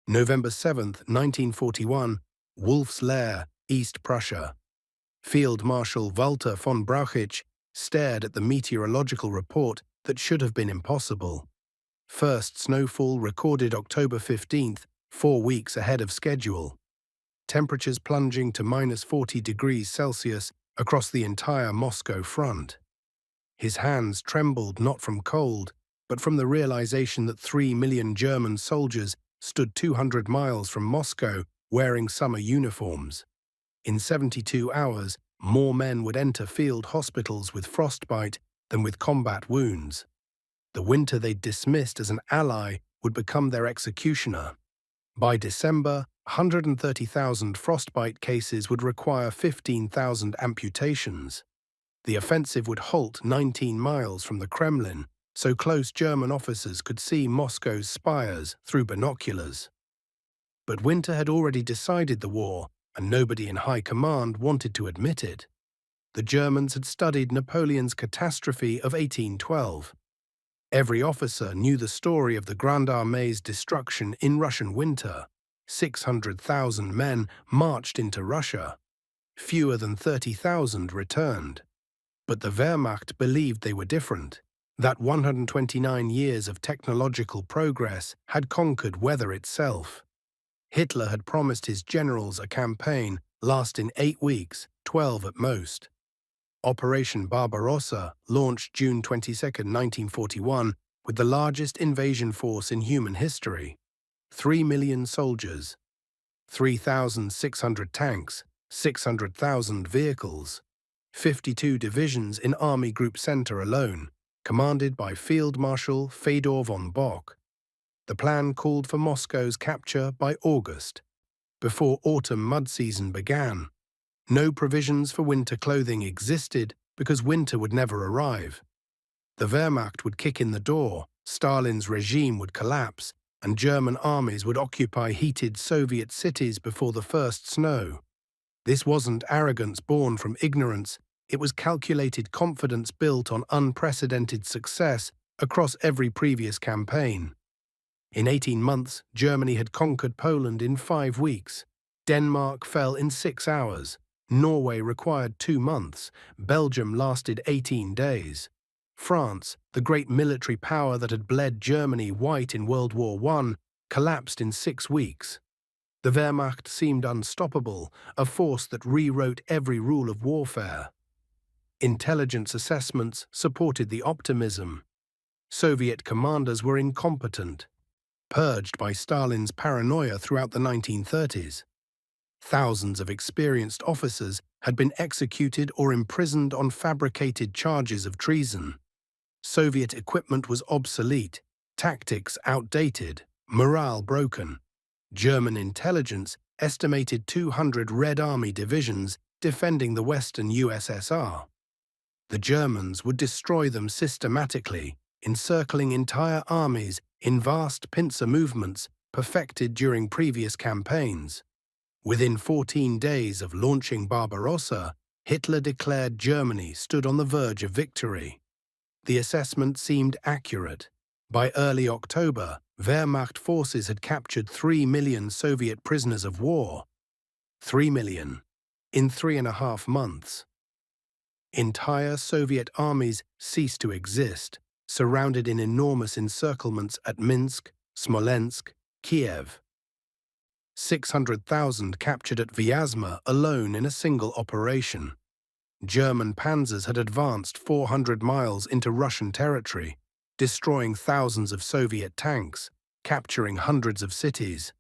November 7, 1941, Wolf's Lair, East Prussia. Field Marshal Walter von Brauchitsch stared at the meteorological report that should have been impossible. First snowfall recorded October 15th, 4 weeks ahead of schedule. Temperatures plunging to -40 degrees Celsius across the entire Moscow front. His hands trembled not from cold, but from the realization that 3 million German soldiers stood 200 miles from Moscow wearing summer uniforms. In 72 hours, more men would enter field hospitals with frostbite than with combat wounds. The winter they'd dismissed as an ally would become their executioner. By December, 130,000 frostbite cases would require 15,000 amputations. The offensive would halt 19 miles from the Kremlin, so close German officers could see Moscow's spires through binoculars. But winter had already decided the war, and nobody in high command wanted to admit it. The Germans had studied Napoleon's catastrophe of 1812. Every officer knew the story of the Grande Armée's destruction in Russian winter. 600,000 men marched into Russia. Fewer than 30,000 returned. But the Wehrmacht believed they were different, that 129 years of technological progress had conquered weather itself. Hitler had promised his generals a campaign lasting 8 weeks, 12 at most. Operation Barbarossa launched June 22, 1941, with the largest invasion force in human history. 3 million soldiers, 3,600 tanks, 600,000 vehicles, 52 divisions in Army Group Center alone, commanded by Field Marshal Fedor von Bock. The plan called for Moscow's capture by August, before autumn mud season began. No provisions for winter clothing existed because winter would never arrive. The Wehrmacht would kick in the door, Stalin's regime would collapse, and German armies would occupy heated Soviet cities before the first snow. This wasn't arrogance born from ignorance, it was calculated confidence built on unprecedented success across every previous campaign. In 18 months, Germany had conquered Poland in 5 weeks. Denmark fell in 6 hours. Norway required 2 months. Belgium lasted 18 days. France, the great military power that had bled Germany white in World War I, collapsed in 6 weeks. The Wehrmacht seemed unstoppable, a force that rewrote every rule of warfare. Intelligence assessments supported the optimism. Soviet commanders were incompetent, purged by Stalin's paranoia throughout the 1930s. Thousands of experienced officers had been executed or imprisoned on fabricated charges of treason. Soviet equipment was obsolete, tactics outdated, morale broken. German intelligence estimated 200 Red Army divisions defending the Western USSR. The Germans would destroy them systematically, encircling entire armies in vast pincer movements perfected during previous campaigns. Within 14 days of launching Barbarossa, Hitler declared Germany stood on the verge of victory. The assessment seemed accurate. By early October, Wehrmacht forces had captured 3 million Soviet prisoners of war. 3 million in 3.5 months. Entire Soviet armies ceased to exist, surrounded in enormous encirclements at Minsk, Smolensk, Kiev. 600,000 captured at Vyazma alone in a single operation. German panzers had advanced 400 miles into Russian territory, destroying thousands of Soviet tanks, capturing hundreds of cities.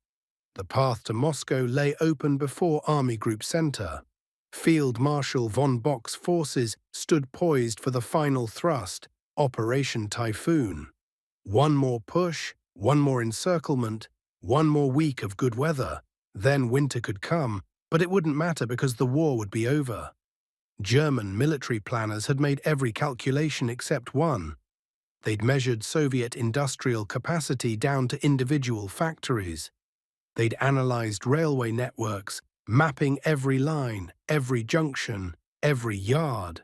The path to Moscow lay open before Army Group Center. Field Marshal von Bock's forces stood poised for the final thrust, Operation Typhoon. One more push, one more encirclement, one more week of good weather. Then winter could come, but it wouldn't matter because the war would be over. German military planners had made every calculation except one. They'd measured Soviet industrial capacity down to individual factories. They'd analyzed railway networks, mapping every line, every junction, every yard.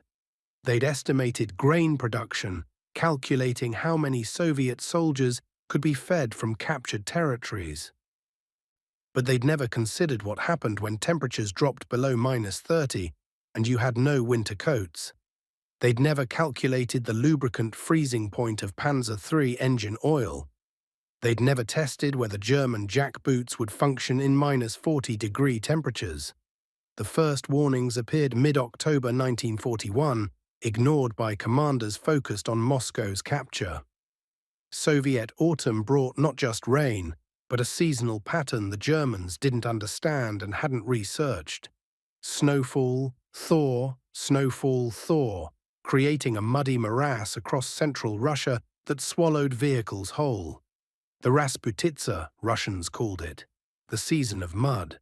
They'd estimated grain production, calculating how many Soviet soldiers could be fed from captured territories. But they'd never considered what happened when temperatures dropped below -30 and you had no winter coats. They'd never calculated the lubricant freezing point of Panzer III engine oil. They'd never tested whether German jackboots would function in -40-degree temperatures. The first warnings appeared mid-October 1941, ignored by commanders focused on Moscow's capture. Soviet autumn brought not just rain, but a seasonal pattern the Germans didn't understand and hadn't researched. Snowfall, thaw, snowfall, thaw, creating a muddy morass across central Russia that swallowed vehicles whole. The Rasputitsa, Russians called it, the season of mud.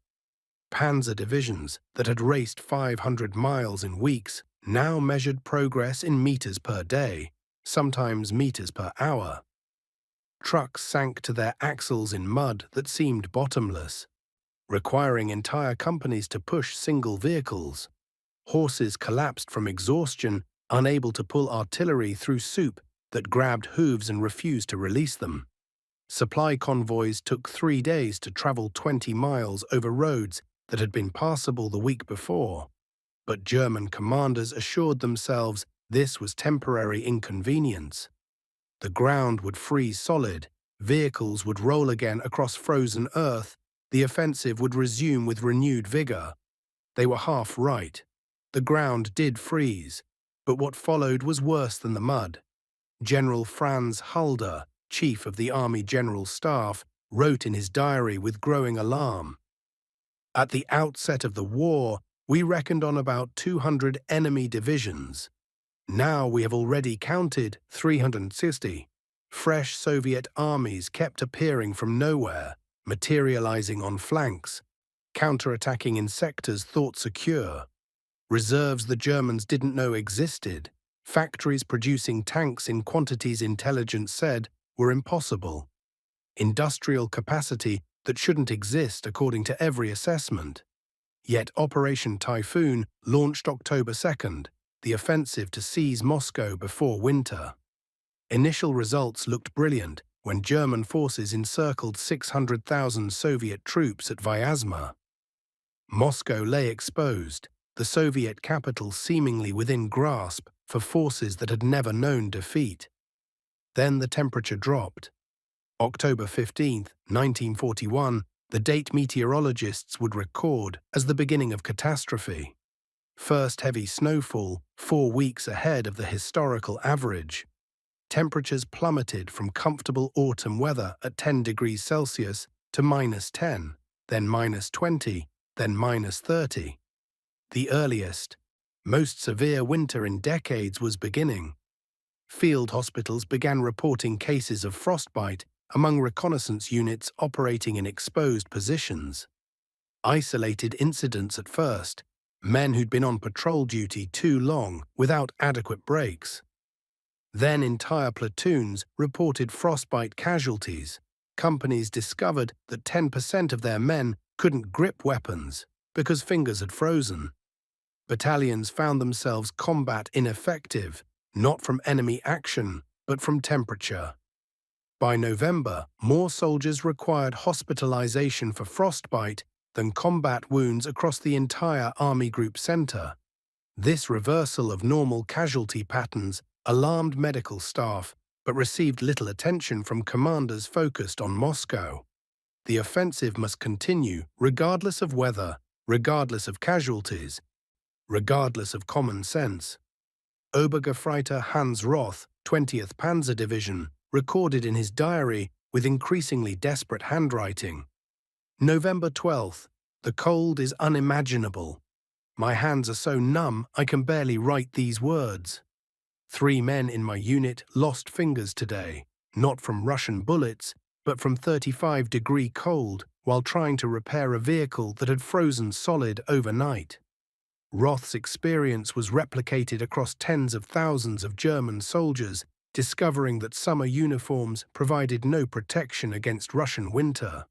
Panzer divisions that had raced 500 miles in weeks now measured progress in meters per day, sometimes meters per hour. Trucks sank to their axles in mud that seemed bottomless, requiring entire companies to push single vehicles. Horses collapsed from exhaustion, unable to pull artillery through soup that grabbed hooves and refused to release them. Supply convoys took 3 days to travel 20 miles over roads that had been passable the week before. But German commanders assured themselves this was temporary inconvenience. The ground would freeze solid, vehicles would roll again across frozen earth, the offensive would resume with renewed vigor. They were half right. The ground did freeze, but what followed was worse than the mud. General Franz Halder, chief of the Army General Staff, wrote in his diary with growing alarm, "At the outset of the war, we reckoned on about 200 enemy divisions. Now we have already counted 360. Fresh Soviet armies kept appearing from nowhere, materializing on flanks, counterattacking in sectors thought secure. Reserves the Germans didn't know existed, factories producing tanks in quantities intelligence said were impossible. Industrial capacity that shouldn't exist according to every assessment. Yet Operation Typhoon launched October 2nd, the offensive to seize Moscow before winter. Initial results looked brilliant when German forces encircled 600,000 Soviet troops at Vyazma. Moscow lay exposed, the Soviet capital seemingly within grasp for forces that had never known defeat. Then the temperature dropped. October 15, 1941, the date meteorologists would record as the beginning of catastrophe. First heavy snowfall 4 weeks ahead of the historical average. Temperatures plummeted from comfortable autumn weather at 10 degrees Celsius to -10, then -20, then -30. The earliest, most severe winter in decades was beginning. Field hospitals began reporting cases of frostbite among reconnaissance units operating in exposed positions. Isolated incidents at first, men who'd been on patrol duty too long without adequate breaks. Then entire platoons reported frostbite casualties. Companies discovered that 10% of their men couldn't grip weapons because fingers had frozen. Battalions found themselves combat ineffective, not from enemy action, but from temperature. By November, more soldiers required hospitalization for frostbite than combat wounds across the entire Army Group Center. This reversal of normal casualty patterns alarmed medical staff, but received little attention from commanders focused on Moscow. The offensive must continue regardless of weather, regardless of casualties, regardless of common sense. Obergefreiter Hans Roth, 20th Panzer Division, recorded in his diary with increasingly desperate handwriting. November 12th, the cold is unimaginable. My hands are so numb I can barely write these words. 3 men in my unit lost fingers today, not from Russian bullets, but from 35-degree cold while trying to repair a vehicle that had frozen solid overnight. Roth's experience was replicated across tens of thousands of German soldiers, discovering that summer uniforms provided no protection against Russian winter.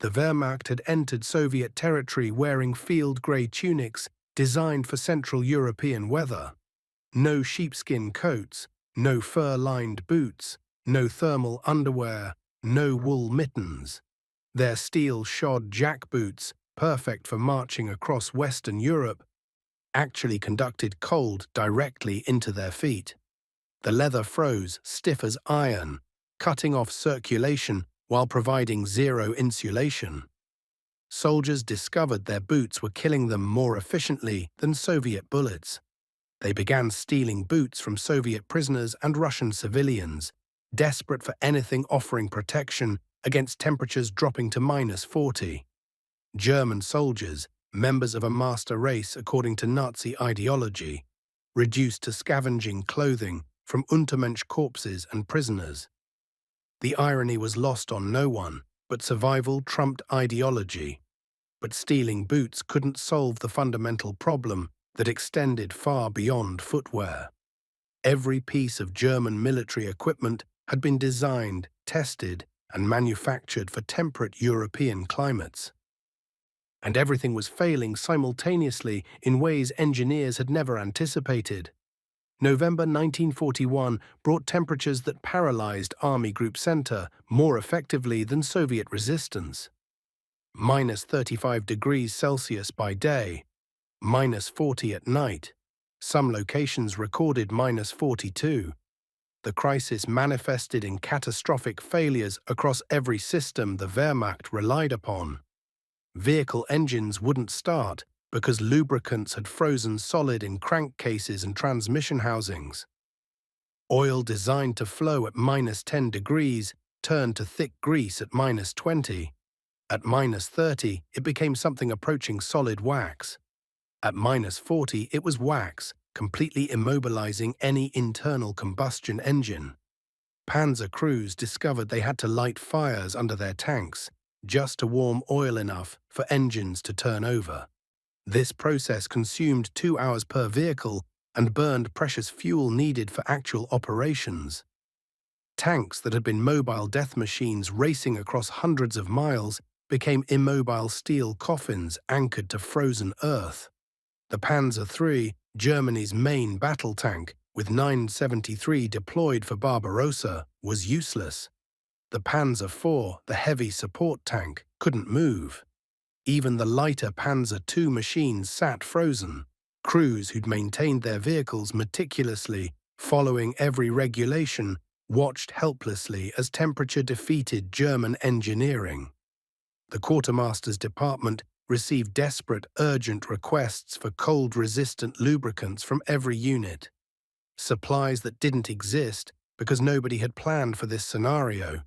The Wehrmacht had entered Soviet territory wearing field grey tunics designed for Central European weather. No sheepskin coats, no fur-lined boots, no thermal underwear, no wool mittens. Their steel-shod jackboots, perfect for marching across Western Europe, actually conducted cold directly into their feet. The leather froze stiff as iron, cutting off circulation while providing zero insulation. Soldiers discovered their boots were killing them more efficiently than Soviet bullets. They began stealing boots from Soviet prisoners and Russian civilians, desperate for anything offering protection against temperatures dropping to -40. German soldiers, members of a master race according to Nazi ideology, reduced to scavenging clothing from Untermensch corpses and prisoners. The irony was lost on no one, but survival trumped ideology. But stealing boots couldn't solve the fundamental problem that extended far beyond footwear. Every piece of German military equipment had been designed, tested, and manufactured for temperate European climates. And everything was failing simultaneously in ways engineers had never anticipated. November 1941 brought temperatures that paralyzed Army Group Center more effectively than Soviet resistance. -35 degrees Celsius by day, -40 at night. Some locations recorded -42. The crisis manifested in catastrophic failures across every system the Wehrmacht relied upon. Vehicle engines wouldn't start because lubricants had frozen solid in crankcases and transmission housings. Oil designed to flow at -10 degrees turned to thick grease at -20. At -30, it became something approaching solid wax. At -40, it was wax, completely immobilizing any internal combustion engine. Panzer crews discovered they had to light fires under their tanks just to warm oil enough for engines to turn over. This process consumed 2 hours per vehicle and burned precious fuel needed for actual operations. Tanks that had been mobile death machines racing across hundreds of miles became immobile steel coffins anchored to frozen earth. The Panzer III, Germany's main battle tank, with 973 deployed for Barbarossa, was useless. The Panzer IV, the heavy support tank, couldn't move. Even the lighter Panzer II machines sat frozen. Crews who'd maintained their vehicles meticulously, following every regulation, watched helplessly as temperature defeated German engineering. The Quartermaster's Department received desperate, urgent requests for cold-resistant lubricants from every unit. Supplies that didn't exist because nobody had planned for this scenario.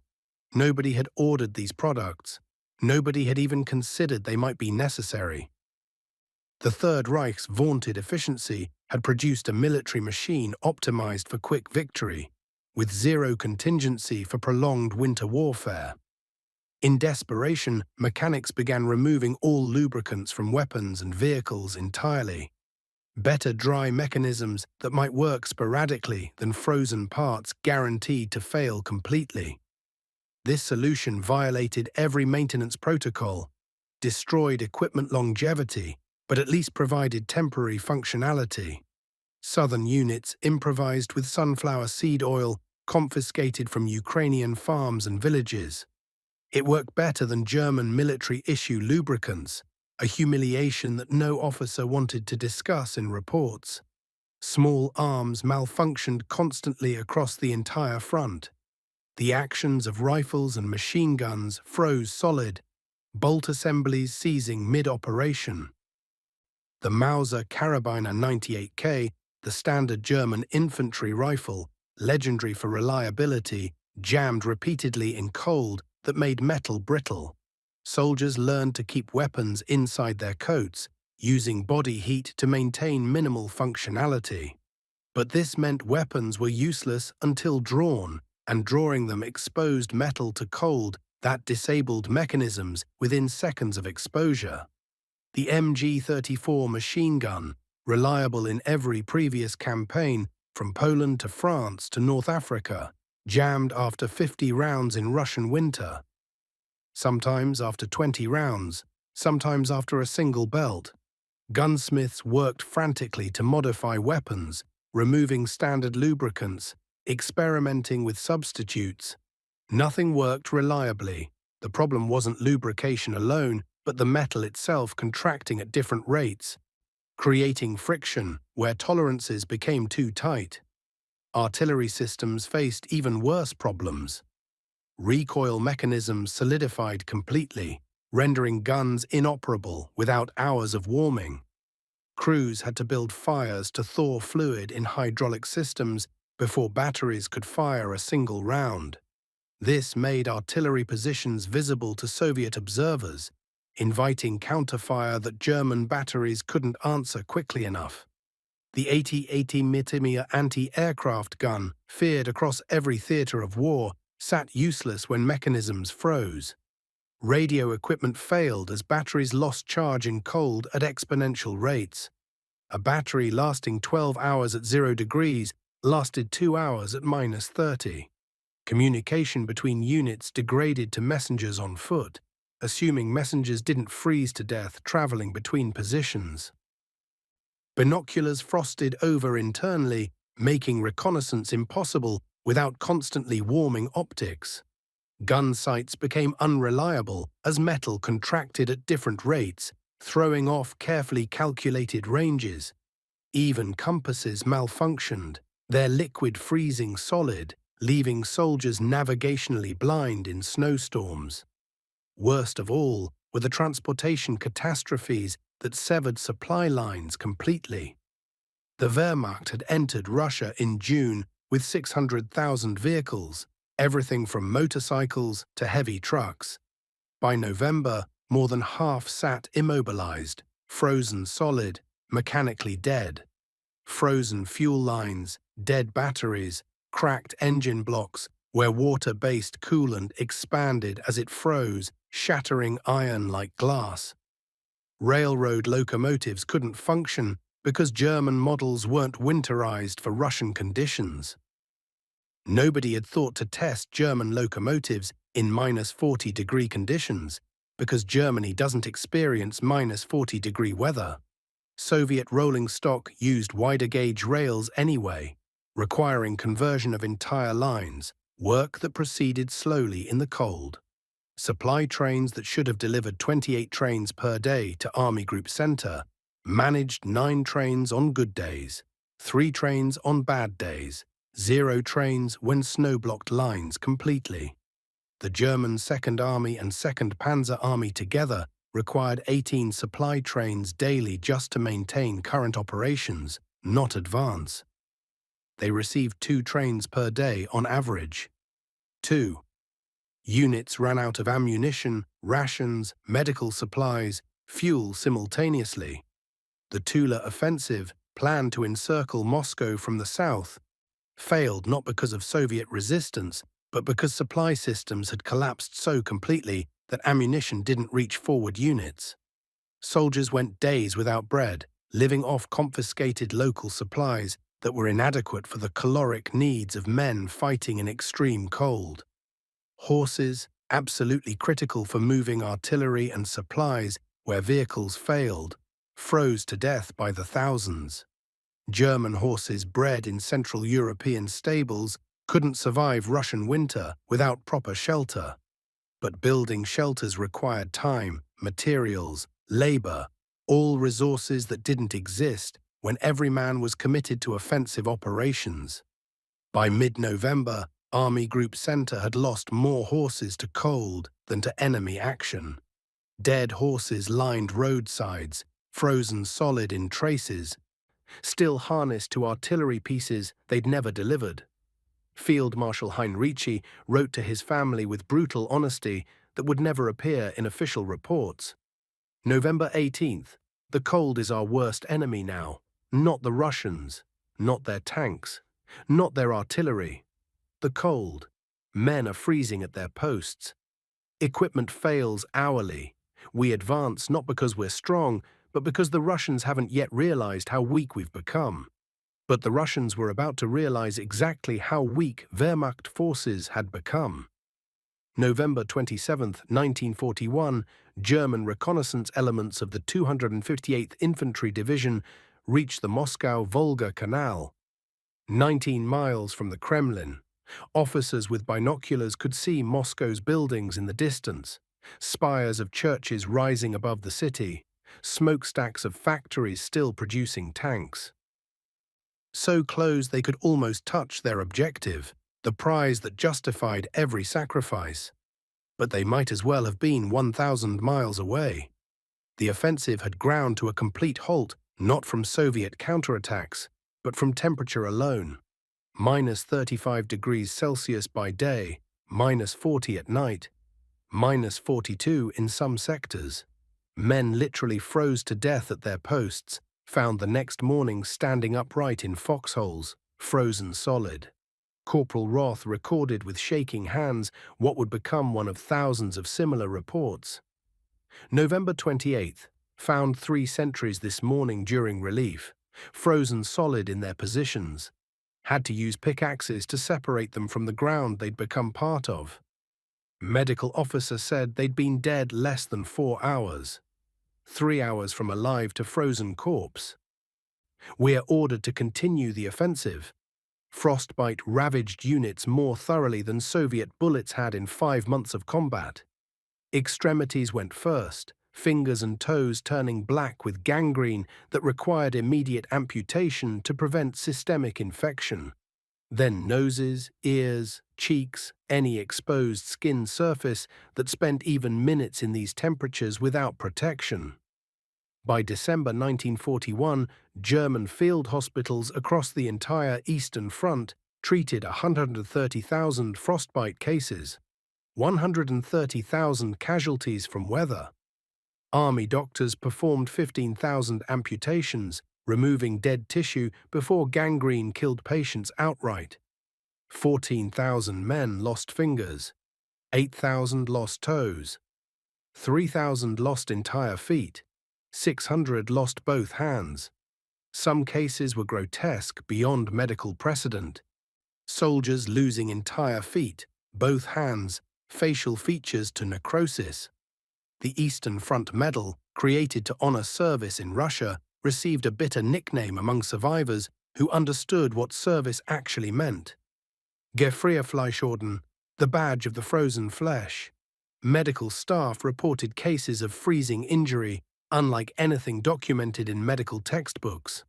Nobody had ordered these products. Nobody had even considered they might be necessary. The Third Reich's vaunted efficiency had produced a military machine optimized for quick victory, with zero contingency for prolonged winter warfare. In desperation, mechanics began removing all lubricants from weapons and vehicles entirely. Better dry mechanisms that might work sporadically than frozen parts guaranteed to fail completely. This solution violated every maintenance protocol, destroyed equipment longevity, but at least provided temporary functionality. Southern units improvised with sunflower seed oil confiscated from Ukrainian farms and villages. It worked better than German military-issue lubricants, a humiliation that no officer wanted to discuss in reports. Small arms malfunctioned constantly across the entire front. The actions of rifles and machine guns froze solid, bolt assemblies seizing mid-operation. The Mauser Karabiner 98K, the standard German infantry rifle, legendary for reliability, jammed repeatedly in cold that made metal brittle. Soldiers learned to keep weapons inside their coats, using body heat to maintain minimal functionality. But this meant weapons were useless until drawn, and drawing them exposed metal to cold that disabled mechanisms within seconds of exposure. The MG-34 machine gun, reliable in every previous campaign, from Poland to France to North Africa, jammed after 50 rounds in Russian winter. Sometimes after 20 rounds, sometimes after a single belt. Gunsmiths worked frantically to modify weapons, removing standard lubricants, experimenting with substitutes. Nothing worked reliably. The problem wasn't lubrication alone, but the metal itself contracting at different rates, creating friction where tolerances became too tight. Artillery systems faced even worse problems. Recoil mechanisms solidified completely, rendering guns inoperable without hours of warming. Crews had to build fires to thaw fluid in hydraulic systems before batteries could fire a single round. This made artillery positions visible to Soviet observers, inviting counterfire that German batteries couldn't answer quickly enough. The 80-80 mm anti-aircraft gun, feared across every theater of war, sat useless when mechanisms froze. Radio equipment failed as batteries lost charge in cold at exponential rates. A battery lasting 12 hours at 0 degrees lasted 2 hours at -30. Communication between units degraded to messengers on foot, assuming messengers didn't freeze to death traveling between positions. Binoculars frosted over internally, making reconnaissance impossible without constantly warming optics. Gun sights became unreliable as metal contracted at different rates, throwing off carefully calculated ranges. Even compasses malfunctioned, their liquid freezing solid, leaving soldiers navigationally blind in snowstorms. Worst of all were the transportation catastrophes that severed supply lines completely. The Wehrmacht had entered Russia in June with 600,000 vehicles, everything from motorcycles to heavy trucks. By November, more than half sat immobilized, frozen solid, mechanically dead. Frozen fuel lines, dead batteries, cracked engine blocks where water-based coolant expanded as it froze, shattering iron like glass. Railroad locomotives couldn't function because German models weren't winterized for Russian conditions. Nobody had thought to test German locomotives in -40-degree conditions because Germany doesn't experience -40-degree weather. Soviet rolling stock used wider-gauge rails anyway, requiring conversion of entire lines, work that proceeded slowly in the cold. Supply trains that should have delivered 28 trains per day to Army Group Center managed 9 trains on good days, 3 trains on bad days, 0 trains when snow-blocked lines completely. The German 2nd Army and 2nd Panzer Army together required 18 supply trains daily just to maintain current operations, not advance. They received 2 trains per day on average. 2. Units ran out of ammunition, rations, medical supplies, fuel simultaneously. The Tula offensive, planned to encircle Moscow from the south, failed not because of Soviet resistance, but because supply systems had collapsed so completely that ammunition didn't reach forward units. Soldiers went days without bread, living off confiscated local supplies that were inadequate for the caloric needs of men fighting in extreme cold. Horses, absolutely critical for moving artillery and supplies where vehicles failed, froze to death by the thousands. German horses bred in Central European stables couldn't survive Russian winter without proper shelter. But building shelters required time, materials, labor, all resources that didn't exist when every man was committed to offensive operations. By mid-November, Army Group Center had lost more horses to cold than to enemy action. Dead horses lined roadsides, frozen solid in traces, still harnessed to artillery pieces they'd never delivered. Field Marshal Heinrici wrote to his family with brutal honesty that would never appear in official reports. November 18th, the cold is our worst enemy now, not the Russians, not their tanks, not their artillery. The cold. Men are freezing at their posts. Equipment fails hourly. We advance not because we're strong, but because the Russians haven't yet realized how weak we've become. But the Russians were about to realize exactly how weak Wehrmacht forces had become. November 27, 1941, German reconnaissance elements of the 258th Infantry Division reached the Moscow-Volga Canal. 19 miles from the Kremlin, Officers with binoculars could see Moscow's buildings in the distance, spires of churches rising above the city, smokestacks of factories still producing tanks. So close they could almost touch their objective, the prize that justified every sacrifice. But they might as well have been 1,000 miles away. The offensive had ground to a complete halt, not from Soviet counterattacks, but from temperature alone. -35 degrees Celsius by day, -40 at night, -42 in some sectors. Men literally froze to death at their posts, found the next morning standing upright in foxholes, frozen solid. Corporal Roth recorded with shaking hands what would become one of thousands of similar reports. November 28th, found 3 sentries this morning during relief, frozen solid in their positions. Had to use pickaxes to separate them from the ground they'd become part of. Medical officer said they'd been dead less than 4 hours. 3 hours from alive to frozen corpse. We're ordered to continue the offensive. Frostbite ravaged units more thoroughly than Soviet bullets had in 5 months of combat. Extremities went first, fingers and toes turning black with gangrene that required immediate amputation to prevent systemic infection. Then noses, ears, cheeks, any exposed skin surface that spent even minutes in these temperatures without protection. By December 1941, German field hospitals across the entire Eastern Front treated 130,000 frostbite cases, 130,000 casualties from weather. Army doctors performed 15,000 amputations, removing dead tissue before gangrene killed patients outright. 14,000 men lost fingers, 8,000 lost toes, 3,000 lost entire feet, 600 lost both hands. Some cases were grotesque beyond medical precedent. Soldiers losing entire feet, both hands, facial features to necrosis. The Eastern Front Medal, created to honor service in Russia, received a bitter nickname among survivors who understood what service actually meant. Gefrierfleischorden, the badge of the frozen flesh. Medical staff reported cases of freezing injury, unlike anything documented in medical textbooks.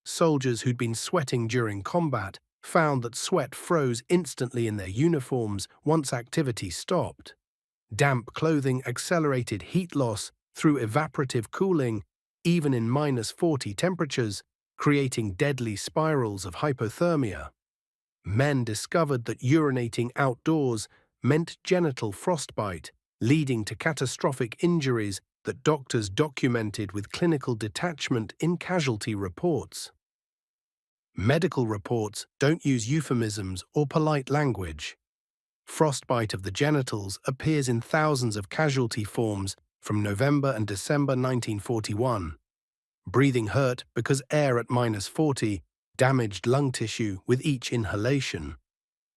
Soldiers who'd been sweating during combat found that sweat froze instantly in their uniforms once activity stopped. Damp clothing accelerated heat loss through evaporative cooling, even in -40 temperatures, creating deadly spirals of hypothermia. Men discovered that urinating outdoors meant genital frostbite, leading to catastrophic injuries that doctors documented with clinical detachment in casualty reports. Medical reports don't use euphemisms or polite language. Frostbite of the genitals appears in thousands of casualty forms from November and December 1941. Breathing hurt because air at -40 damaged lung tissue with each inhalation.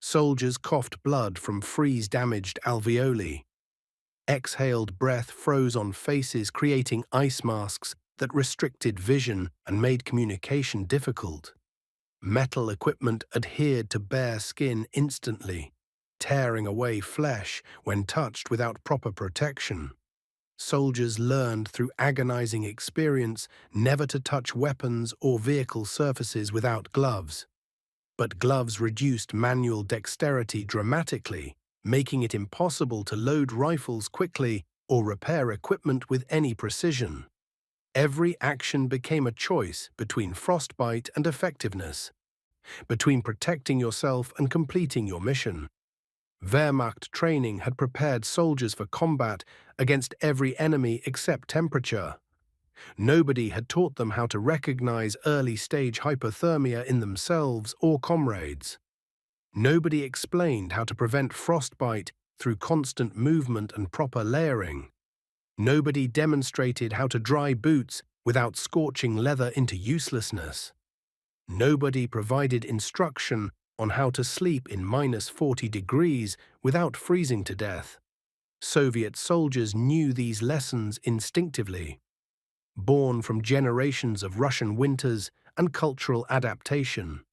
Soldiers coughed blood from freeze-damaged alveoli. Exhaled breath froze on faces, creating ice masks that restricted vision and made communication difficult. Metal equipment adhered to bare skin instantly, tearing away flesh when touched without proper protection. Soldiers learned through agonizing experience never to touch weapons or vehicle surfaces without gloves. But gloves reduced manual dexterity dramatically, making it impossible to load rifles quickly or repair equipment with any precision. Every action became a choice between frostbite and effectiveness, between protecting yourself and completing your mission. Wehrmacht training had prepared soldiers for combat against every enemy except temperature. Nobody had taught them how to recognize early-stage hypothermia in themselves or comrades. Nobody explained how to prevent frostbite through constant movement and proper layering. Nobody demonstrated how to dry boots without scorching leather into uselessness. Nobody provided instruction on how to sleep in -40 degrees without freezing to death. Soviet soldiers knew these lessons instinctively. Born from generations of Russian winters and cultural adaptation.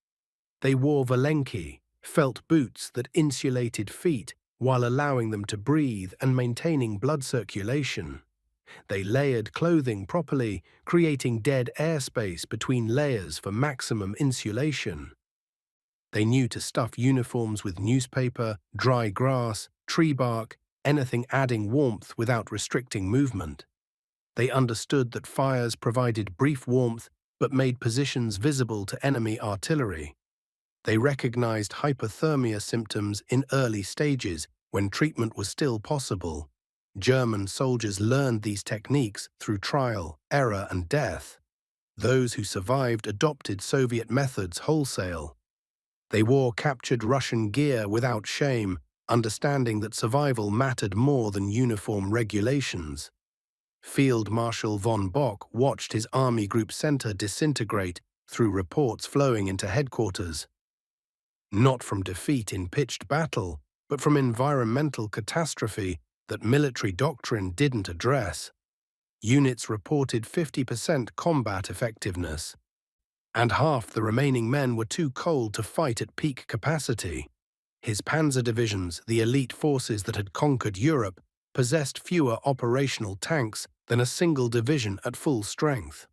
They wore valenki, felt boots that insulated feet while allowing them to breathe and maintaining blood circulation. They layered clothing properly, creating dead airspace between layers for maximum insulation. They knew to stuff uniforms with newspaper, dry grass, tree bark, anything adding warmth without restricting movement. They understood that fires provided brief warmth but made positions visible to enemy artillery. They recognized hypothermia symptoms in early stages when treatment was still possible. German soldiers learned these techniques through trial, error, and death. Those who survived adopted Soviet methods wholesale. They wore captured Russian gear without shame, understanding that survival mattered more than uniform regulations. Field Marshal von Bock watched his army group center disintegrate through reports flowing into headquarters. Not from defeat in pitched battle, but from environmental catastrophe that military doctrine didn't address. Units reported 50% combat effectiveness, and half the remaining men were too cold to fight at peak capacity. His panzer divisions, the elite forces that had conquered Europe, possessed fewer operational tanks than a single division at full strength.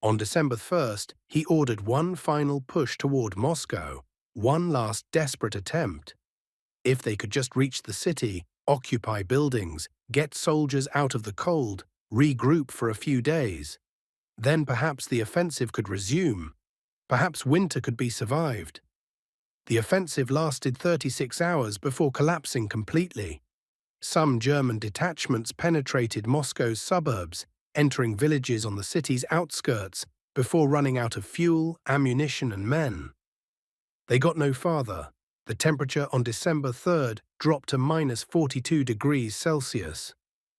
On December 1st, he ordered one final push toward Moscow, one last desperate attempt. If they could just reach the city, occupy buildings, get soldiers out of the cold, regroup for a few days, then perhaps the offensive could resume. Perhaps winter could be survived. The offensive lasted 36 hours before collapsing completely. Some German detachments penetrated Moscow's suburbs, entering villages on the city's outskirts before running out of fuel, ammunition, and men. They got no farther. The temperature on December 3rd dropped to -42 degrees Celsius.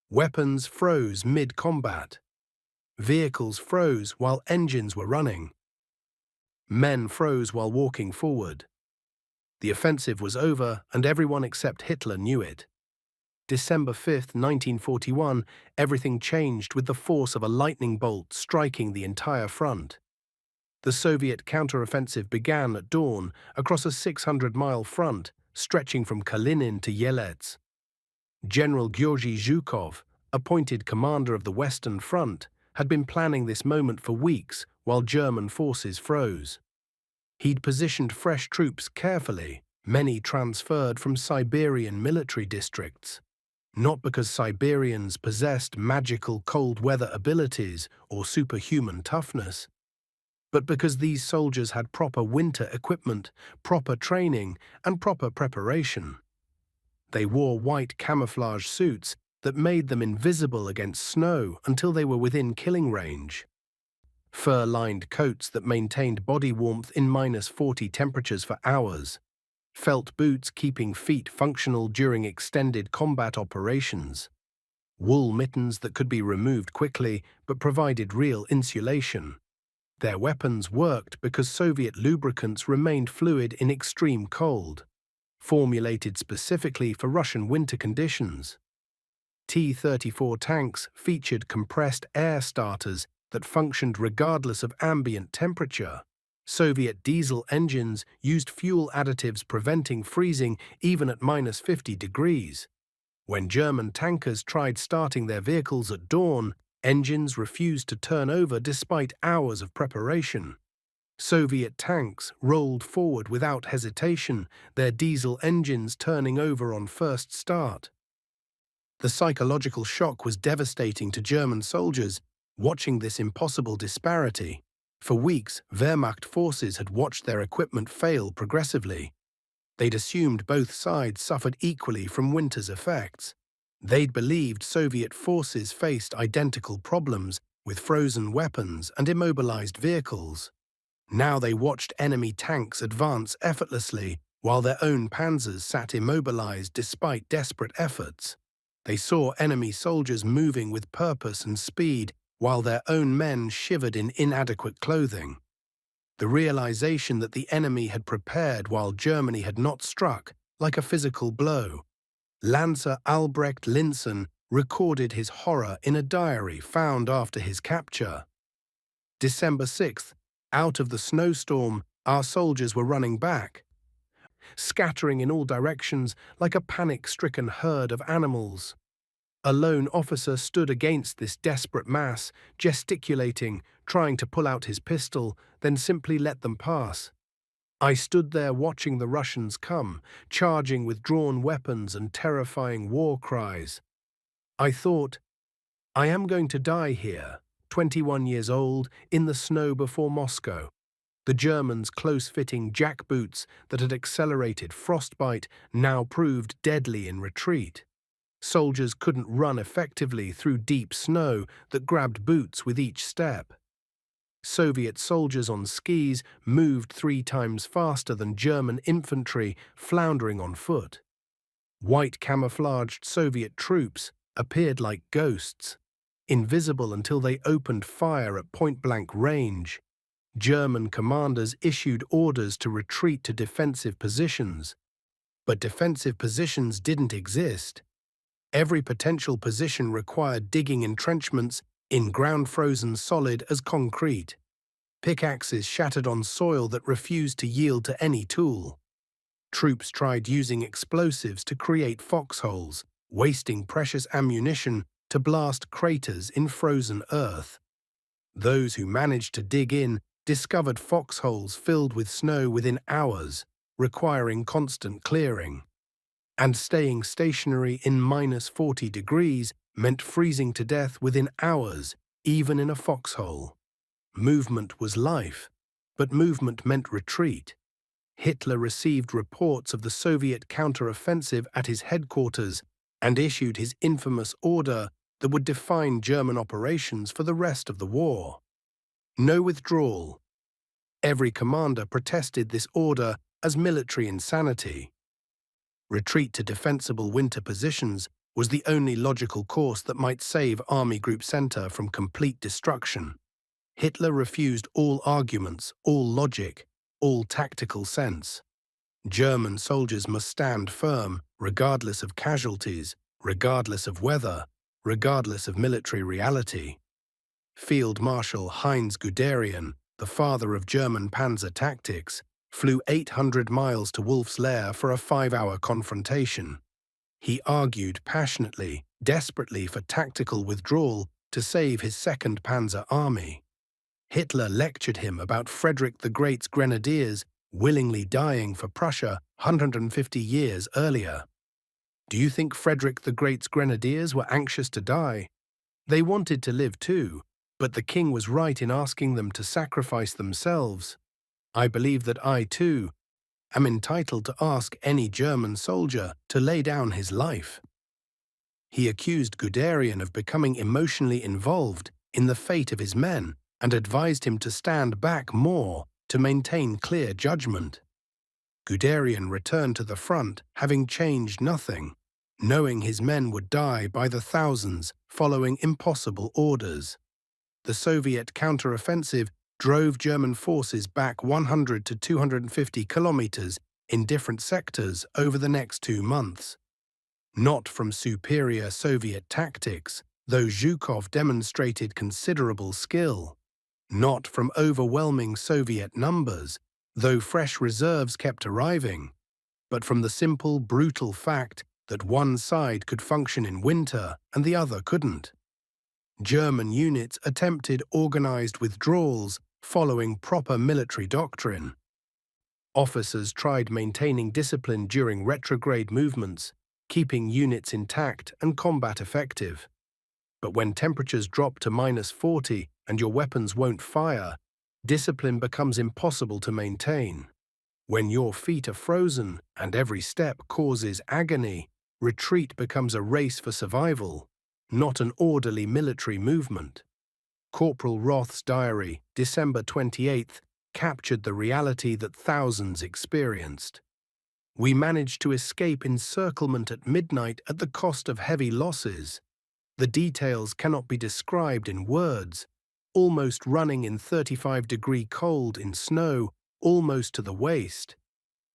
Weapons froze mid-combat. Vehicles froze while engines were running. Men froze while walking forward. The offensive was over, and everyone except Hitler knew it. December 5, 1941, everything changed with the force of a lightning bolt striking the entire front. The Soviet counteroffensive began at dawn across a 600-mile front, stretching from Kalinin to Yelets. General Georgy Zhukov, appointed commander of the Western Front, had been planning this moment for weeks while German forces froze. He'd positioned fresh troops carefully, many transferred from Siberian military districts. Not because Siberians possessed magical cold weather abilities or superhuman toughness, but because these soldiers had proper winter equipment, proper training, and proper preparation. They wore white camouflage suits that made them invisible against snow until they were within killing range. Fur-lined coats that maintained body warmth in -40 temperatures for hours. Felt boots keeping feet functional during extended combat operations. Wool mittens that could be removed quickly but provided real insulation. Their weapons worked because Soviet lubricants remained fluid in extreme cold, formulated specifically for Russian winter conditions. T-34 tanks featured compressed air starters that functioned regardless of ambient temperature. Soviet diesel engines used fuel additives preventing freezing even at -50 degrees. When German tankers tried starting their vehicles at dawn, engines refused to turn over despite hours of preparation. Soviet tanks rolled forward without hesitation, their diesel engines turning over on first start. The psychological shock was devastating to German soldiers, watching this impossible disparity. For weeks, Wehrmacht forces had watched their equipment fail progressively. They'd assumed both sides suffered equally from winter's effects. They'd believed Soviet forces faced identical problems with frozen weapons and immobilized vehicles. Now they watched enemy tanks advance effortlessly while their own panzers sat immobilized despite desperate efforts. They saw enemy soldiers moving with purpose and speed while their own men shivered in inadequate clothing. The realization that the enemy had prepared while Germany had not struck, like a physical blow. Lancer Albrecht Linsen recorded his horror in a diary found after his capture. December 6th, out of the snowstorm, our soldiers were running back. scattering in all directions like a panic-stricken herd of animals. A lone officer stood against this desperate mass, gesticulating, trying to pull out his pistol, then simply let them pass. I stood there watching the Russians come, charging with drawn weapons and terrifying war cries. I thought, I am going to die here, 21 years old, in the snow before Moscow. The Germans' close-fitting jackboots that had accelerated frostbite now proved deadly in retreat. Soldiers couldn't run effectively through deep snow that grabbed boots with each step. Soviet soldiers on skis moved 3 times faster than German infantry floundering on foot. White camouflaged Soviet troops appeared like ghosts, invisible until they opened fire at point-blank range. German commanders issued orders to retreat to defensive positions. But defensive positions didn't exist. Every potential position required digging entrenchments in ground frozen solid as concrete. Pickaxes shattered on soil that refused to yield to any tool. Troops tried using explosives to create foxholes, wasting precious ammunition to blast craters in frozen earth. Those who managed to dig in discovered foxholes filled with snow within hours, requiring constant clearing. And staying stationary in -40 degrees meant freezing to death within hours, even in a foxhole. Movement was life, but movement meant retreat. Hitler received reports of the Soviet counteroffensive at his headquarters and issued his infamous order that would define German operations for the rest of the war. No withdrawal. Every commander protested this order as military insanity. Retreat to defensible winter positions was the only logical course that might save Army Group Center from complete destruction. Hitler refused all arguments, all logic, all tactical sense. German soldiers must stand firm, regardless of casualties, regardless of weather, regardless of military reality. Field Marshal Heinz Guderian, the father of German panzer tactics, flew 800 miles to Wolf's Lair for a 5-hour confrontation. He argued passionately, desperately for tactical withdrawal to save his 2nd Panzer Army. Hitler lectured him about Frederick the Great's grenadiers willingly dying for Prussia 150 years earlier. Do you think Frederick the Great's grenadiers were anxious to die? They wanted to live too, but the king was right in asking them to sacrifice themselves. I believe that I, too, am entitled to ask any German soldier to lay down his life. He accused Guderian of becoming emotionally involved in the fate of his men and advised him to stand back more to maintain clear judgment. Guderian returned to the front having changed nothing, knowing his men would die by the thousands following impossible orders. The Soviet counteroffensive drove German forces back 100 to 250 kilometers in different sectors over the next 2 months. Not from superior Soviet tactics, though Zhukov demonstrated considerable skill. Not from overwhelming Soviet numbers, though fresh reserves kept arriving, but from the simple, brutal fact that one side could function in winter and the other couldn't. German units attempted organized withdrawals following proper military doctrine. Officers tried maintaining discipline during retrograde movements, keeping units intact and combat effective. But when temperatures drop to -40 and your weapons won't fire, discipline becomes impossible to maintain. When your feet are frozen and every step causes agony, retreat becomes a race for survival, not an orderly military movement. Corporal Roth's diary, December 28th, captured the reality that thousands experienced. We managed to escape encirclement at midnight at the cost of heavy losses. The details cannot be described in words. Almost running in 35-degree cold in snow, almost to the waist.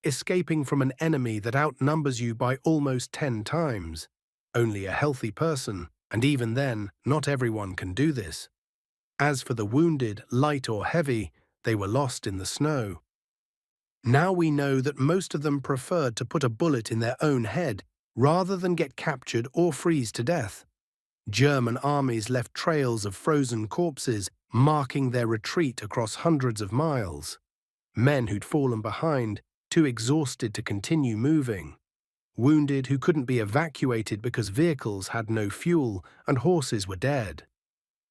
Escaping from an enemy that outnumbers you by almost 10 times. Only a healthy person, and even then, not everyone can do this. As for the wounded, light or heavy, they were lost in the snow. Now we know that most of them preferred to put a bullet in their own head rather than get captured or freeze to death. German armies left trails of frozen corpses marking their retreat across hundreds of miles. Men who'd fallen behind, too exhausted to continue moving. Wounded who couldn't be evacuated because vehicles had no fuel and horses were dead.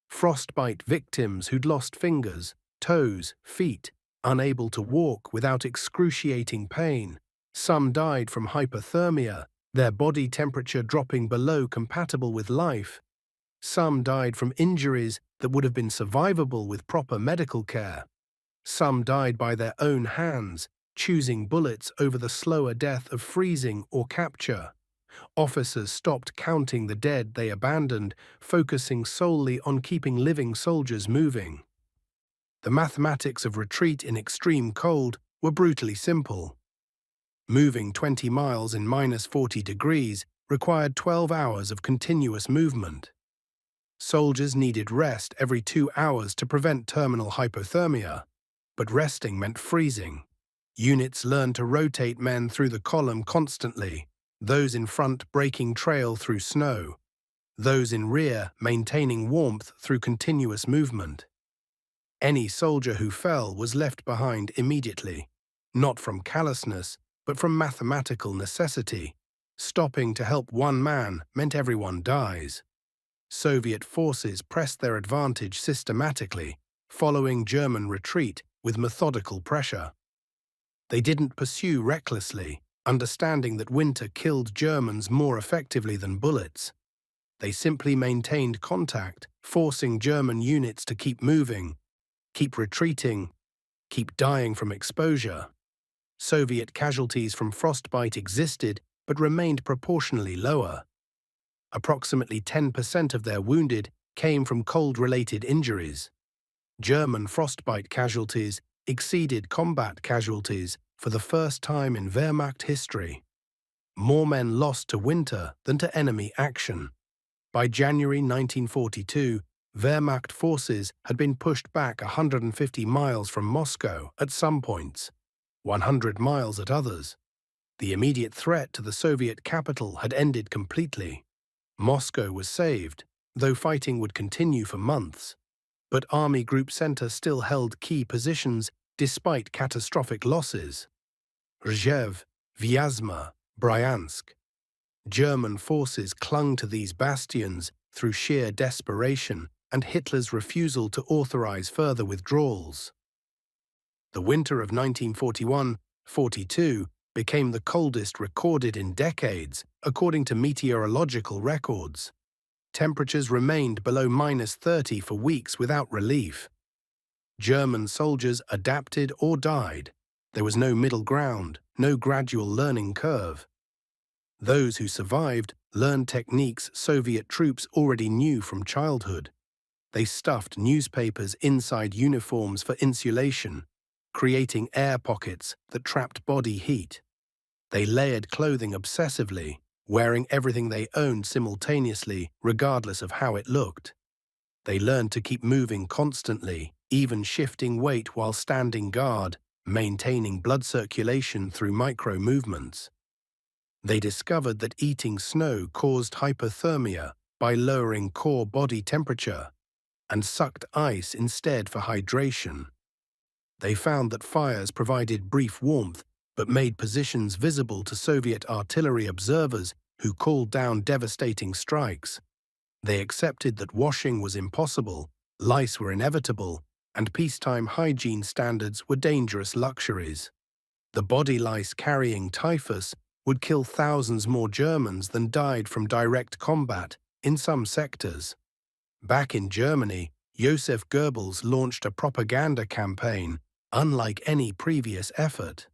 Frostbite victims who'd lost fingers, toes, feet, unable to walk without excruciating pain. Some died from hypothermia, their body temperature dropping below compatible with life. Some died from injuries that would have been survivable with proper medical care. Some died by their own hands, choosing bullets over the slower death of freezing or capture. Officers stopped counting the dead they abandoned, focusing solely on keeping living soldiers moving. The mathematics of retreat in extreme cold were brutally simple. Moving 20 miles in -40 degrees required 12 hours of continuous movement. Soldiers needed rest every 2 hours to prevent terminal hypothermia, but resting meant freezing. Units learned to rotate men through the column constantly, those in front breaking trail through snow, those in rear maintaining warmth through continuous movement. Any soldier who fell was left behind immediately, not from callousness, but from mathematical necessity. Stopping to help one man meant everyone dies. Soviet forces pressed their advantage systematically, following German retreat with methodical pressure. They didn't pursue recklessly, understanding that winter killed Germans more effectively than bullets. They simply maintained contact, forcing German units to keep moving, keep retreating, keep dying from exposure. Soviet casualties from frostbite existed but remained proportionally lower. Approximately 10% of their wounded came from cold-related injuries. German frostbite casualties exceeded combat casualties for the first time in Wehrmacht history. More men lost to winter than to enemy action. By January 1942, Wehrmacht forces had been pushed back 150 miles from Moscow at some points, 100 miles at others. The immediate threat to the Soviet capital had ended completely. Moscow was saved, though fighting would continue for months. But Army Group Center still held key positions despite catastrophic losses. Rzhev, Vyazma, Bryansk. German forces clung to these bastions through sheer desperation and Hitler's refusal to authorize further withdrawals. The winter of 1941-42 became the coldest recorded in decades, according to meteorological records. Temperatures remained below -30 for weeks without relief. German soldiers adapted or died. There was no middle ground, no gradual learning curve. Those who survived learned techniques Soviet troops already knew from childhood. They stuffed newspapers inside uniforms for insulation, creating air pockets that trapped body heat. They layered clothing obsessively, wearing everything they owned simultaneously, regardless of how it looked. They learned to keep moving constantly, even shifting weight while standing guard, maintaining blood circulation through micro-movements. They discovered that eating snow caused hypothermia by lowering core body temperature, and sucked ice instead for hydration. They found that fires provided brief warmth but made positions visible to Soviet artillery observers who called down devastating strikes. They accepted that washing was impossible, lice were inevitable, and peacetime hygiene standards were dangerous luxuries. The body lice carrying typhus would kill thousands more Germans than died from direct combat in some sectors. Back in Germany, Joseph Goebbels launched a propaganda campaign unlike any previous effort.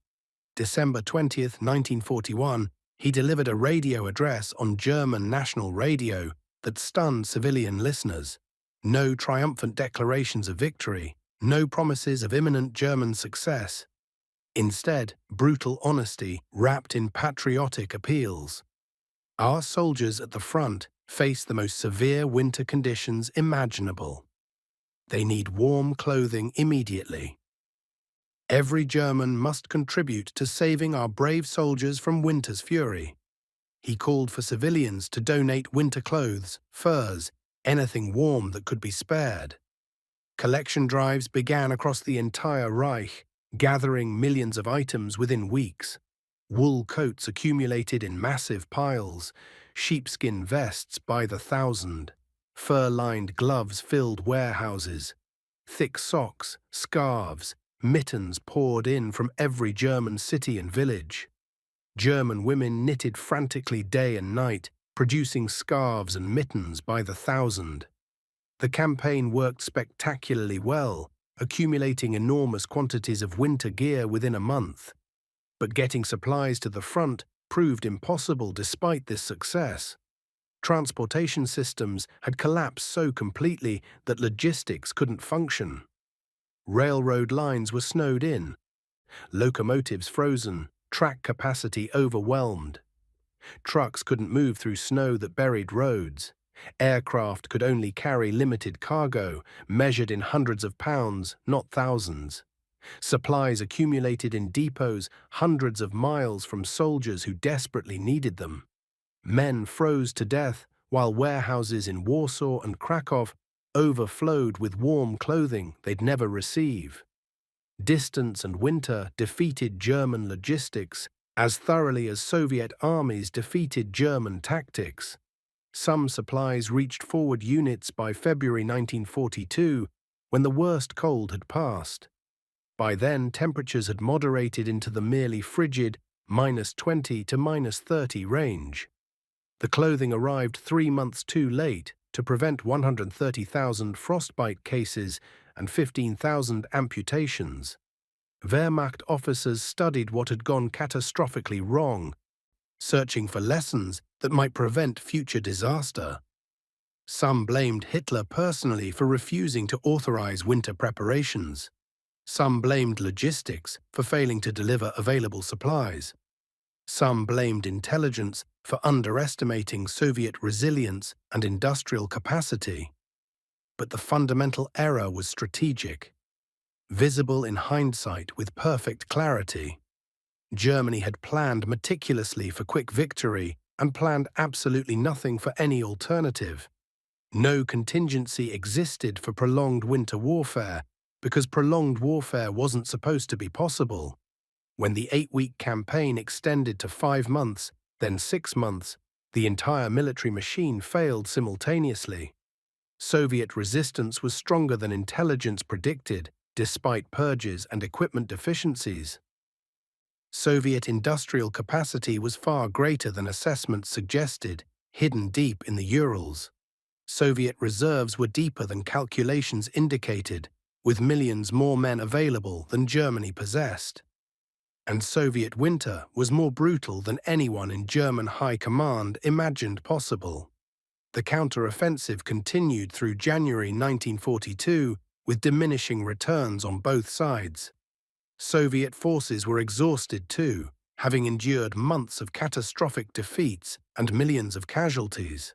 December 20, 1941, he delivered a radio address on German national radio that stunned civilian listeners. No triumphant declarations of victory, no promises of imminent German success. Instead, brutal honesty wrapped in patriotic appeals. Our soldiers at the front face the most severe winter conditions imaginable. They need warm clothing immediately. Every German must contribute to saving our brave soldiers from winter's fury. He called for civilians to donate winter clothes, furs, anything warm that could be spared. Collection drives began across the entire Reich, gathering millions of items within weeks. Wool coats accumulated in massive piles, sheepskin vests by the thousand, fur-lined gloves filled warehouses, thick socks, scarves, mittens poured in from every German city and village. German women knitted frantically day and night, producing scarves and mittens by the thousand. The campaign worked spectacularly well, accumulating enormous quantities of winter gear within a month. But getting supplies to the front proved impossible despite this success. Transportation systems had collapsed so completely that logistics couldn't function. Railroad lines were snowed in, locomotives frozen, track capacity overwhelmed. Trucks couldn't move through snow that buried roads. Aircraft could only carry limited cargo, measured in hundreds of pounds, not thousands. Supplies accumulated in depots hundreds of miles from soldiers who desperately needed them. Men froze to death, while warehouses in Warsaw and Krakow overflowed with warm clothing they'd never receive. Distance and winter defeated German logistics as thoroughly as Soviet armies defeated German tactics. Some supplies reached forward units by February 1942, when the worst cold had passed. By then, temperatures had moderated into the merely frigid -20 to -30 range. The clothing arrived 3 months too late to prevent 130,000 frostbite cases and 15,000 amputations. Wehrmacht officers studied what had gone catastrophically wrong, searching for lessons that might prevent future disaster. Some blamed Hitler personally for refusing to authorize winter preparations. Some blamed logistics for failing to deliver available supplies. Some blamed intelligence for underestimating Soviet resilience and industrial capacity. But the fundamental error was strategic, visible in hindsight with perfect clarity. Germany had planned meticulously for quick victory and planned absolutely nothing for any alternative. No contingency existed for prolonged winter warfare because prolonged warfare wasn't supposed to be possible. When the 8-week campaign extended to 5 months, then 6 months, the entire military machine failed simultaneously. Soviet resistance was stronger than intelligence predicted, despite purges and equipment deficiencies. Soviet industrial capacity was far greater than assessments suggested, hidden deep in the Urals. Soviet reserves were deeper than calculations indicated, with millions more men available than Germany possessed. And Soviet winter was more brutal than anyone in German high command imagined possible. The counteroffensive continued through January 1942, with diminishing returns on both sides. Soviet forces were exhausted too, having endured months of catastrophic defeats and millions of casualties.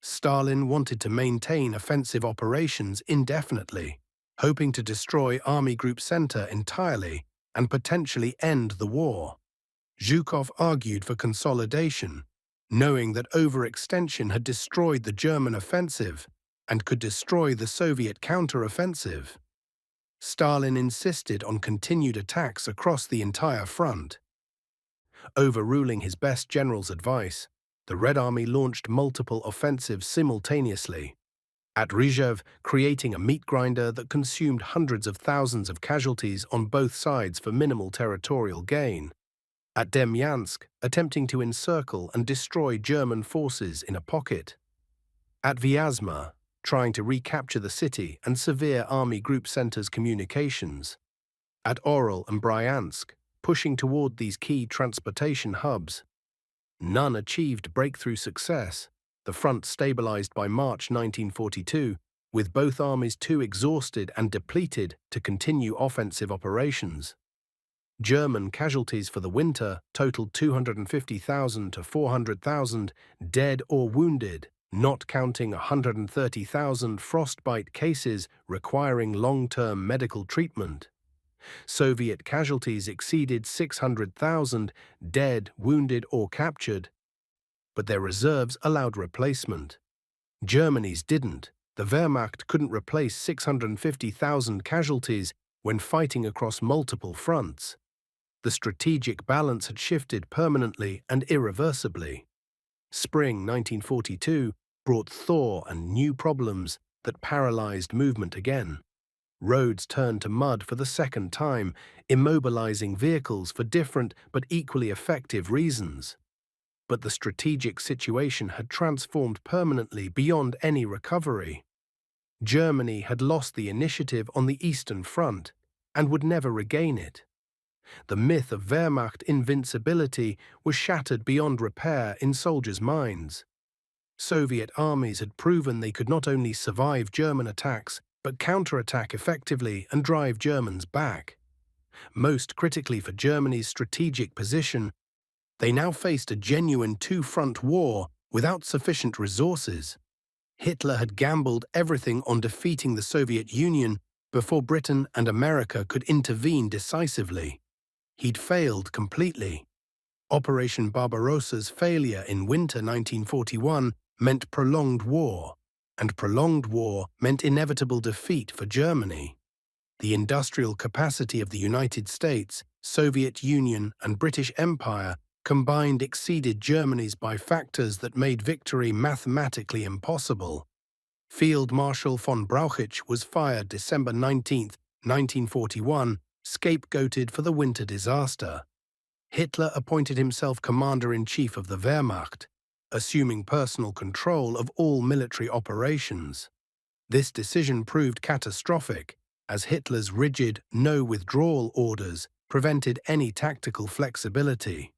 Stalin wanted to maintain offensive operations indefinitely, hoping to destroy Army Group Center entirely and potentially end the war. Zhukov argued for consolidation, knowing that overextension had destroyed the German offensive and could destroy the Soviet counteroffensive. Stalin insisted on continued attacks across the entire front. Overruling his best general's advice, the Red Army launched multiple offensives simultaneously. At Rizhev, creating a meat grinder that consumed hundreds of thousands of casualties on both sides for minimal territorial gain. At Demyansk, attempting to encircle and destroy German forces in a pocket. At Vyazma, trying to recapture the city and severe Army Group Center's communications. At Oral and Bryansk, pushing toward these key transportation hubs. None achieved breakthrough success. The front stabilized by March 1942, with both armies too exhausted and depleted to continue offensive operations. German casualties for the winter totaled 250,000 to 400,000 dead or wounded, not counting 130,000 frostbite cases requiring long-term medical treatment. Soviet casualties exceeded 600,000, dead, wounded, or captured, but their reserves allowed replacement. Germany's didn't. The Wehrmacht couldn't replace 650,000 casualties when fighting across multiple fronts. The strategic balance had shifted permanently and irreversibly. Spring 1942 brought thaw and new problems that paralyzed movement again. Roads turned to mud for the second time, immobilizing vehicles for different but equally effective reasons. But the strategic situation had transformed permanently beyond any recovery. Germany had lost the initiative on the Eastern Front and would never regain it. The myth of Wehrmacht invincibility was shattered beyond repair in soldiers' minds. Soviet armies had proven they could not only survive German attacks, but counterattack effectively and drive Germans back. Most critically for Germany's strategic position, they now faced a genuine two-front war without sufficient resources. Hitler had gambled everything on defeating the Soviet Union before Britain and America could intervene decisively. He'd failed completely. Operation Barbarossa's failure in winter 1941 meant prolonged war, and prolonged war meant inevitable defeat for Germany. The industrial capacity of the United States, Soviet Union, and British Empire combined exceeded Germany's by factors that made victory mathematically impossible. Field Marshal von Brauchitsch was fired December 19, 1941, scapegoated for the winter disaster. Hitler appointed himself commander-in-chief of the Wehrmacht, assuming personal control of all military operations. This decision proved catastrophic, as Hitler's rigid no-withdrawal orders prevented any tactical flexibility.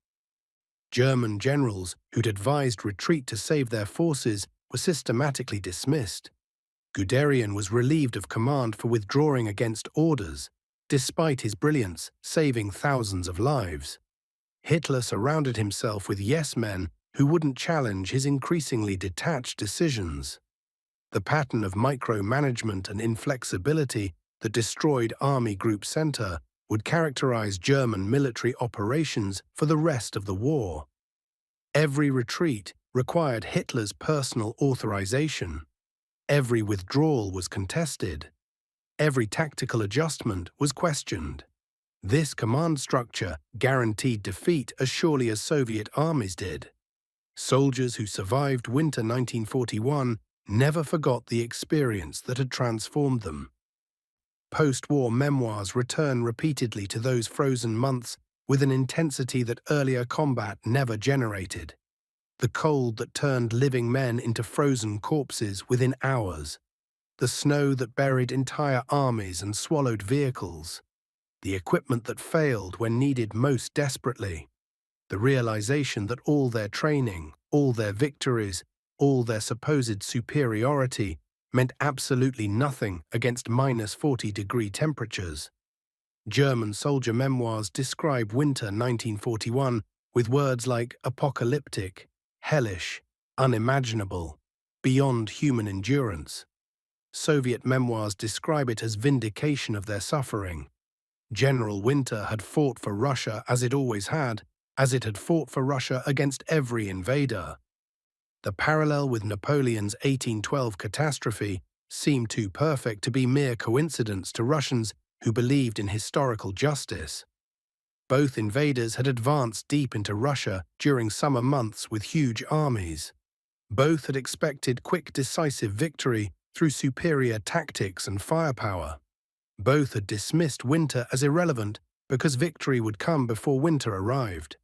German generals who'd advised retreat to save their forces were systematically dismissed. Guderian was relieved of command for withdrawing against orders, despite his brilliance saving thousands of lives. Hitler surrounded himself with yes-men who wouldn't challenge his increasingly detached decisions. The pattern of micromanagement and inflexibility that destroyed Army Group Center would characterize German military operations for the rest of the war. Every retreat required Hitler's personal authorization. Every withdrawal was contested. Every tactical adjustment was questioned. This command structure guaranteed defeat as surely as Soviet armies did. Soldiers who survived winter 1941 never forgot the experience that had transformed them. Post-war memoirs return repeatedly to those frozen months with an intensity that earlier combat never generated. The cold that turned living men into frozen corpses within hours. The snow that buried entire armies and swallowed vehicles. The equipment that failed when needed most desperately. The realization that all their training, all their victories, all their supposed superiority meant absolutely nothing against -40-degree temperatures. German soldier memoirs describe winter 1941 with words like apocalyptic, hellish, unimaginable, beyond human endurance. Soviet memoirs describe it as vindication of their suffering. General Winter had fought for Russia as it always had, as it had fought for Russia against every invader. The parallel with Napoleon's 1812 catastrophe seemed too perfect to be mere coincidence to Russians who believed in historical justice. Both invaders had advanced deep into Russia during summer months with huge armies. Both had expected quick, decisive victory through superior tactics and firepower. Both had dismissed winter as irrelevant because victory would come before winter arrived.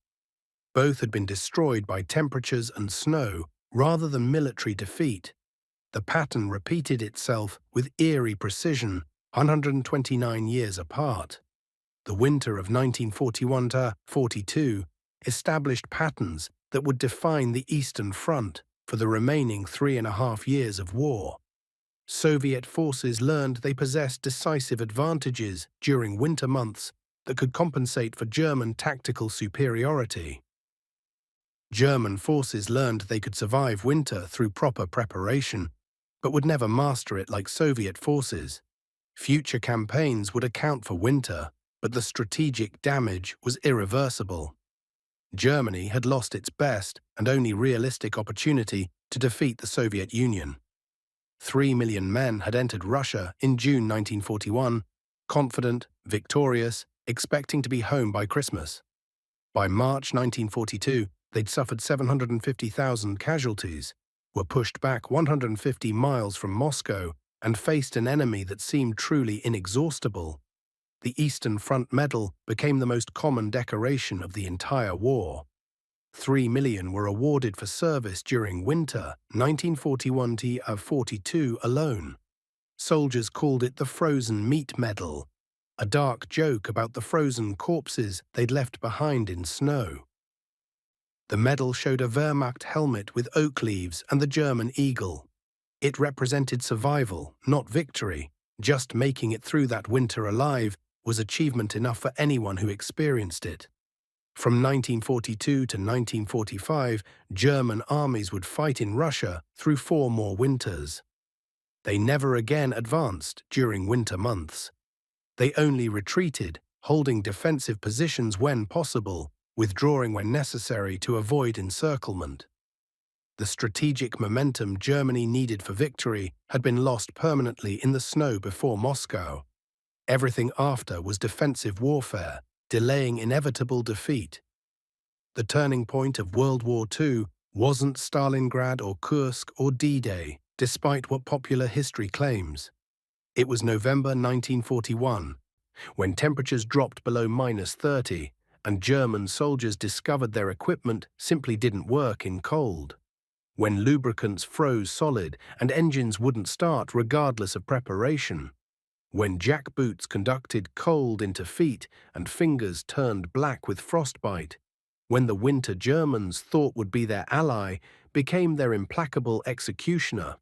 Both had been destroyed by temperatures and snow rather than military defeat. The pattern repeated itself with eerie precision 129 years apart. The winter of 1941–42 established patterns that would define the Eastern Front for the remaining 3.5 years of war. Soviet forces learned they possessed decisive advantages during winter months that could compensate for German tactical superiority. German forces learned they could survive winter through proper preparation, but would never master it like Soviet forces. Future campaigns would account for winter, but the strategic damage was irreversible. Germany had lost its best and only realistic opportunity to defeat the Soviet Union. 3 million men had entered Russia in June 1941, confident, victorious, expecting to be home by Christmas. By March 1942, they'd suffered 750,000 casualties, were pushed back 150 miles from Moscow, and faced an enemy that seemed truly inexhaustible. The Eastern Front Medal became the most common decoration of the entire war. 3 million were awarded for service during winter 1941–42 alone. Soldiers called it the Frozen Meat Medal, a dark joke about the frozen corpses they'd left behind in snow. The medal showed a Wehrmacht helmet with oak leaves and the German eagle. It represented survival, not victory. Just making it through that winter alive was achievement enough for anyone who experienced it. From 1942 to 1945, German armies would fight in Russia through 4 more winters. They never again advanced during winter months. They only retreated, holding defensive positions when possible, withdrawing when necessary to avoid encirclement. The strategic momentum Germany needed for victory had been lost permanently in the snow before Moscow. Everything after was defensive warfare, delaying inevitable defeat. The turning point of World War II wasn't Stalingrad or Kursk or D-Day, despite what popular history claims. It was November 1941, when temperatures dropped below -30, and German soldiers discovered their equipment simply didn't work in cold. When lubricants froze solid and engines wouldn't start regardless of preparation. When jackboots conducted cold into feet and fingers turned black with frostbite. When the winter Germans thought would be their ally became their implacable executioner.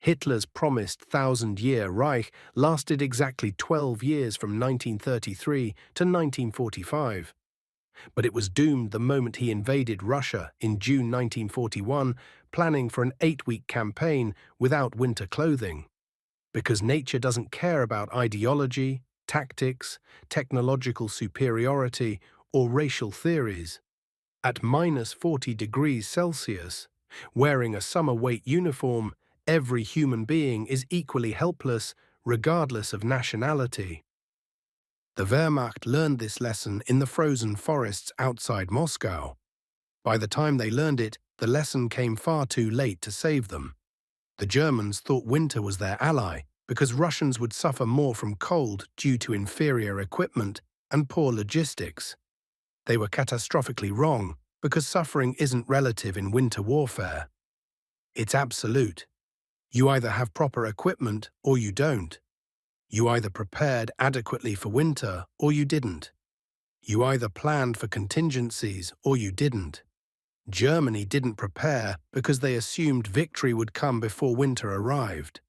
Hitler's promised 1,000-year Reich lasted exactly 12 years from 1933 to 1945. But it was doomed the moment he invaded Russia in June 1941, planning for an 8-week campaign without winter clothing. Because nature doesn't care about ideology, tactics, technological superiority, or racial theories. At -40 degrees Celsius, wearing a summer weight uniform, every human being is equally helpless, regardless of nationality. The Wehrmacht learned this lesson in the frozen forests outside Moscow. By the time they learned it, the lesson came far too late to save them. The Germans thought winter was their ally because Russians would suffer more from cold due to inferior equipment and poor logistics. They were catastrophically wrong because suffering isn't relative in winter warfare. It's absolute. You either have proper equipment or you don't. You either prepared adequately for winter or you didn't. You either planned for contingencies or you didn't. Germany didn't prepare because they assumed victory would come before winter arrived.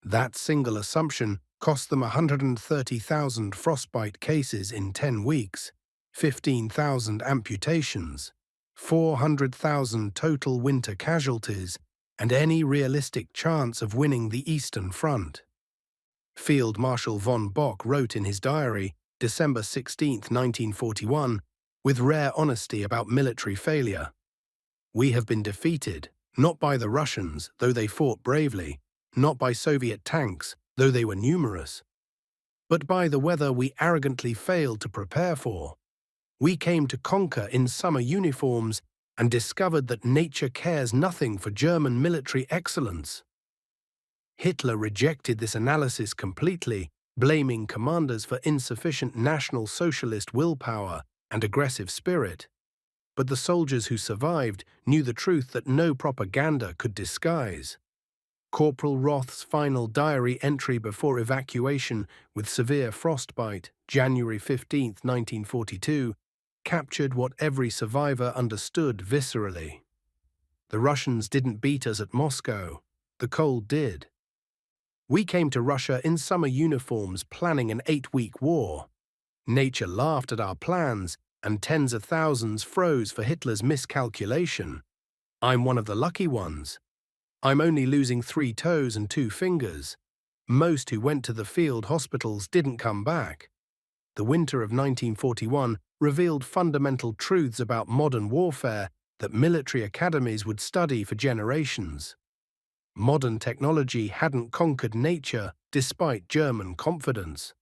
That single assumption cost them 130,000 frostbite cases in 10 weeks, 15,000 amputations, 400,000 total winter casualties, and any realistic chance of winning the Eastern Front. Field Marshal von Bock wrote in his diary, December 16, 1941, with rare honesty about military failure. "We have been defeated, not by the Russians, though they fought bravely, not by Soviet tanks, though they were numerous, but by the weather we arrogantly failed to prepare for. We came to conquer in summer uniforms and discovered that nature cares nothing for German military excellence." Hitler rejected this analysis completely, blaming commanders for insufficient National Socialist willpower and aggressive spirit. But the soldiers who survived knew the truth that no propaganda could disguise. Corporal Roth's final diary entry before evacuation with severe frostbite, January 15, 1942, captured what every survivor understood viscerally. The Russians didn't beat us at Moscow. The cold did. We came to Russia in summer uniforms planning an 8-week war. Nature laughed at our plans, and tens of thousands froze for Hitler's miscalculation. I'm one of the lucky ones. I'm only losing 3 toes and 2 fingers. Most who went to the field hospitals didn't come back. The winter of 1941 revealed fundamental truths about modern warfare that military academies would study for generations. Modern technology hadn't conquered nature despite German confidence.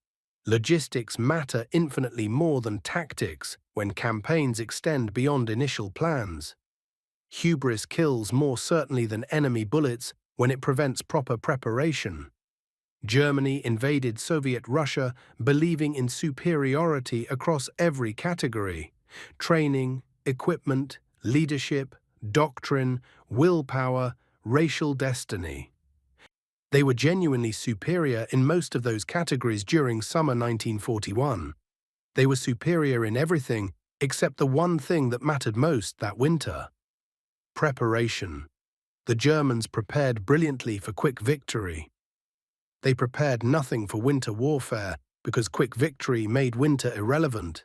Logistics matter infinitely more than tactics when campaigns extend beyond initial plans. Hubris kills more certainly than enemy bullets when it prevents proper preparation. Germany invaded Soviet Russia believing in superiority across every category: training, equipment, leadership, doctrine, willpower, racial destiny. They were genuinely superior in most of those categories during summer 1941. They were superior in everything except the one thing that mattered most that winter: preparation. The Germans prepared brilliantly for quick victory. They prepared nothing for winter warfare because quick victory made winter irrelevant.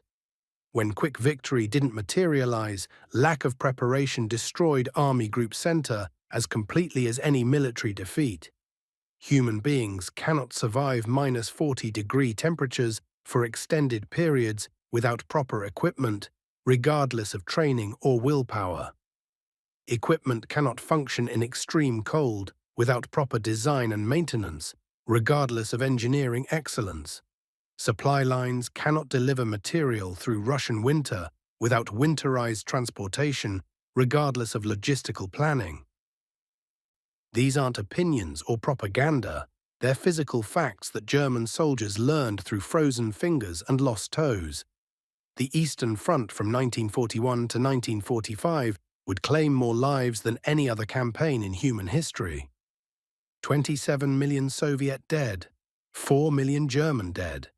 When quick victory didn't materialize, lack of preparation destroyed Army Group Center as completely as any military defeat. Human beings cannot survive -40-degree temperatures for extended periods without proper equipment, regardless of training or willpower. Equipment cannot function in extreme cold without proper design and maintenance, regardless of engineering excellence. Supply lines cannot deliver material through Russian winter without winterized transportation, regardless of logistical planning. These aren't opinions or propaganda, they're physical facts that German soldiers learned through frozen fingers and lost toes. The Eastern Front from 1941 to 1945 would claim more lives than any other campaign in human history. 27 million Soviet dead, 4 million German dead.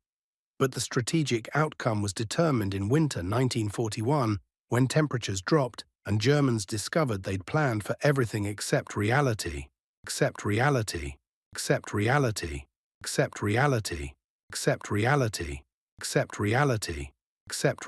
But the strategic outcome was determined in winter 1941 when temperatures dropped and Germans discovered they'd planned for everything except reality, except reality, except reality, except reality, except reality, except reality, except